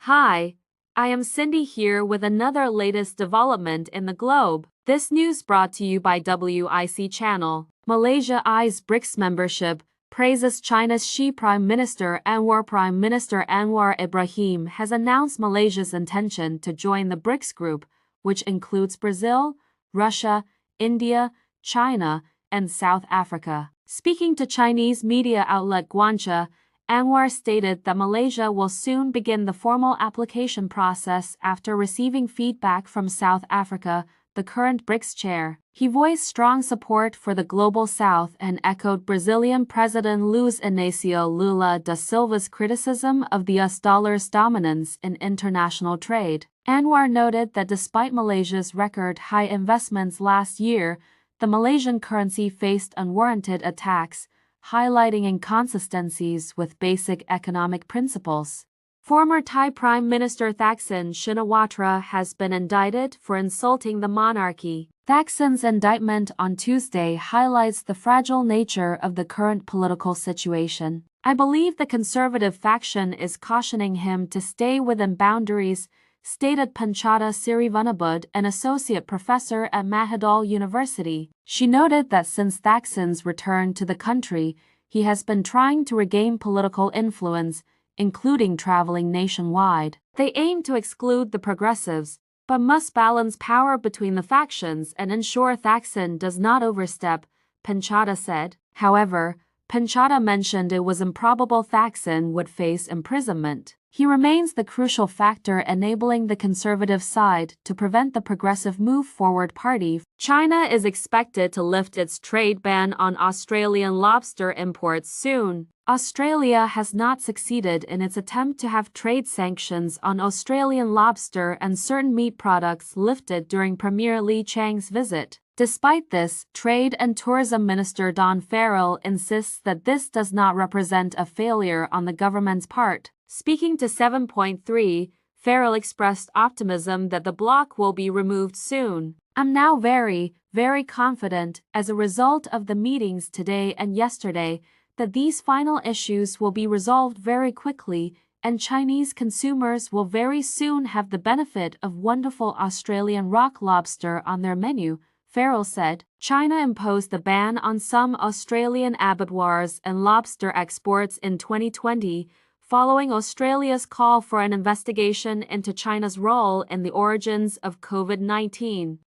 Hi, I am Cindy here with another latest development in the globe. This news brought to you by WIC Channel. Malaysia eyes BRICS membership, praises China's Xi Prime Minister Anwar. Prime Minister Anwar Ibrahim has announced Malaysia's intention to join the BRICS group, which includes Brazil, Russia, India, China, and South Africa. Speaking to Chinese media outlet Guancha, Anwar stated that Malaysia will soon begin the formal application process after receiving feedback from South Africa, the current BRICS chair. He voiced strong support for the Global South and echoed Brazilian President Luiz Inácio Lula da Silva's criticism of the US dollar's dominance in international trade. Anwar noted that despite Malaysia's record high investments last year, the Malaysian currency faced unwarranted attacks, highlighting inconsistencies with basic economic principles. Former Thai Prime Minister Thaksin Shinawatra has been indicted for insulting the monarchy. Thaksin's indictment on Tuesday highlights the fragile nature of the current political situation. "I believe the conservative faction is cautioning him to stay within boundaries," stated Panchata Sirivanabud, an associate professor at Mahidol University. She noted that since Thaksin's return to the country, he has been trying to regain political influence, including traveling nationwide. "They aim to exclude the progressives, but must balance power between the factions and ensure Thaksin does not overstep," Panchata said. However, Panchata mentioned it was improbable Thaksin would face imprisonment. He remains the crucial factor enabling the conservative side to prevent the Progressive Move Forward party. China is expected to lift its trade ban on Australian lobster imports soon. Australia has not succeeded in its attempt to have trade sanctions on Australian lobster and certain meat products lifted during Premier Li Chang's visit. Despite this, Trade and Tourism Minister Don Farrell insists that this does not represent a failure on the government's part. Speaking to 7.3, Farrell expressed optimism that the block will be removed soon. "I'm now very, very confident, as a result of the meetings today and yesterday, that these final issues will be resolved very quickly, and Chinese consumers will very soon have the benefit of wonderful Australian rock lobster on their menu," Farrell said. China imposed the ban on some Australian abattoirs and lobster exports in 2020, following Australia's call for an investigation into China's role in the origins of COVID-19.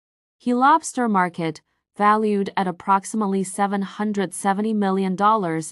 The lobster market, valued at approximately $770 million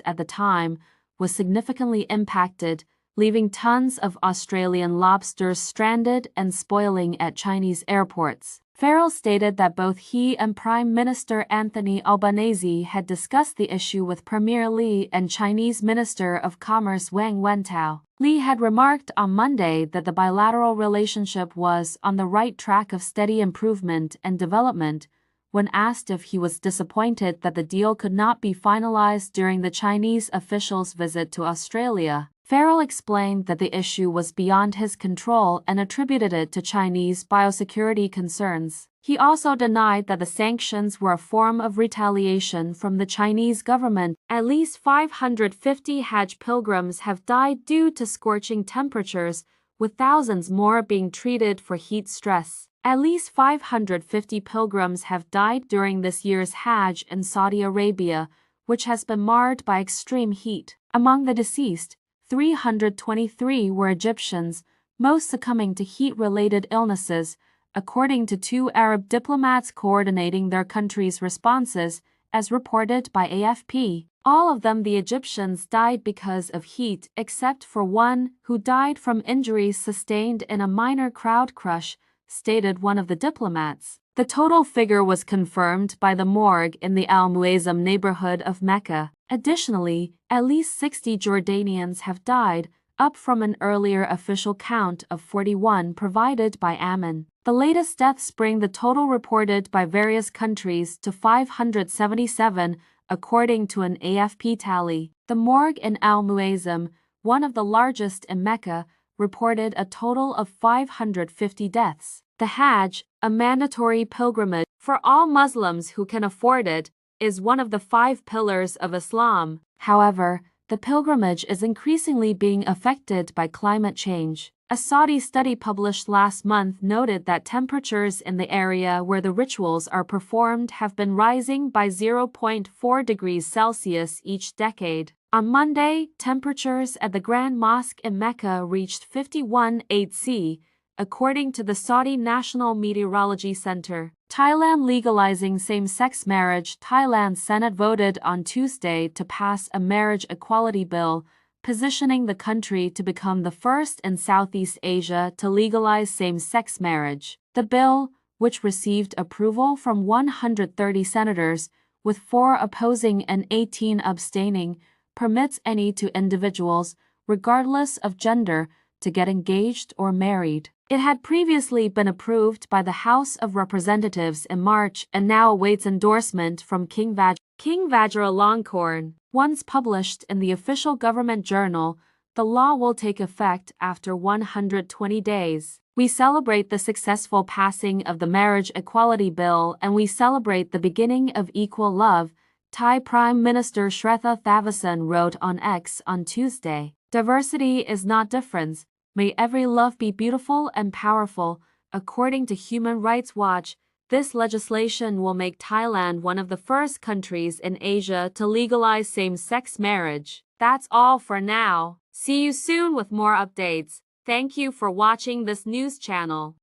at the time, was significantly impacted, leaving tons of Australian lobsters stranded and spoiling at Chinese airports. Farrell stated that both he and Prime Minister Anthony Albanese had discussed the issue with Premier Li and Chinese Minister of Commerce Wang Wentao. Li had remarked on Monday that the bilateral relationship was on the right track of steady improvement and development, when asked if he was disappointed that the deal could not be finalized during the Chinese official's visit to Australia. Farrell explained that the issue was beyond his control and attributed it to Chinese biosecurity concerns. He also denied that the sanctions were a form of retaliation from the Chinese government. At least 550 Hajj pilgrims have died due to scorching temperatures, with thousands more being treated for heat stress. At least 550 pilgrims have died during this year's Hajj in Saudi Arabia, which has been marred by extreme heat. Among the deceased, 323 were Egyptians, most succumbing to heat-related illnesses, according to two Arab diplomats coordinating their countries' responses, as reported by AFP. All of them, the Egyptians, died because of heat, except for one, who died from injuries sustained in a minor crowd crush, stated one of the diplomats. The total figure was confirmed by the morgue in the Al Muazzam neighborhood of Mecca. Additionally, at least 60 Jordanians have died, up from an earlier official count of 41 provided by Amman. The latest deaths bring the total reported by various countries to 577, according to an AFP tally. The morgue in Al Muazzam, one of the largest in Mecca, reported a total of 550 deaths. The Hajj, a mandatory pilgrimage for all Muslims who can afford it, is one of the 5 pillars of Islam. However, the pilgrimage is increasingly being affected by climate change. A Saudi study published last month noted that temperatures in the area where the rituals are performed have been rising by 0.4 degrees Celsius each decade. On Monday, temperatures at the Grand Mosque in Mecca reached 51.8 C, according to the Saudi National Meteorology Center. Thailand legalizing same-sex marriage. Thailand's Senate voted on Tuesday to pass a marriage equality bill, positioning the country to become the first in Southeast Asia to legalize same-sex marriage. The bill, which received approval from 130 senators, with 4 opposing and 18 abstaining, permits any two individuals, regardless of gender, to get engaged or married. It had previously been approved by the House of Representatives in March and now awaits endorsement from King Vajiralongkorn. Once published in the official government journal, the law will take effect after 120 days. We celebrate the successful passing of the marriage equality bill and we celebrate the beginning of equal love, Thai Prime Minister Srettha Thavisin wrote on X on Tuesday. Diversity is not difference. May every love be beautiful and powerful. According to Human Rights Watch, this legislation will make Thailand one of the first countries in Asia to legalize same-sex marriage. That's all for now. See you soon with more updates. Thank you for watching this news channel.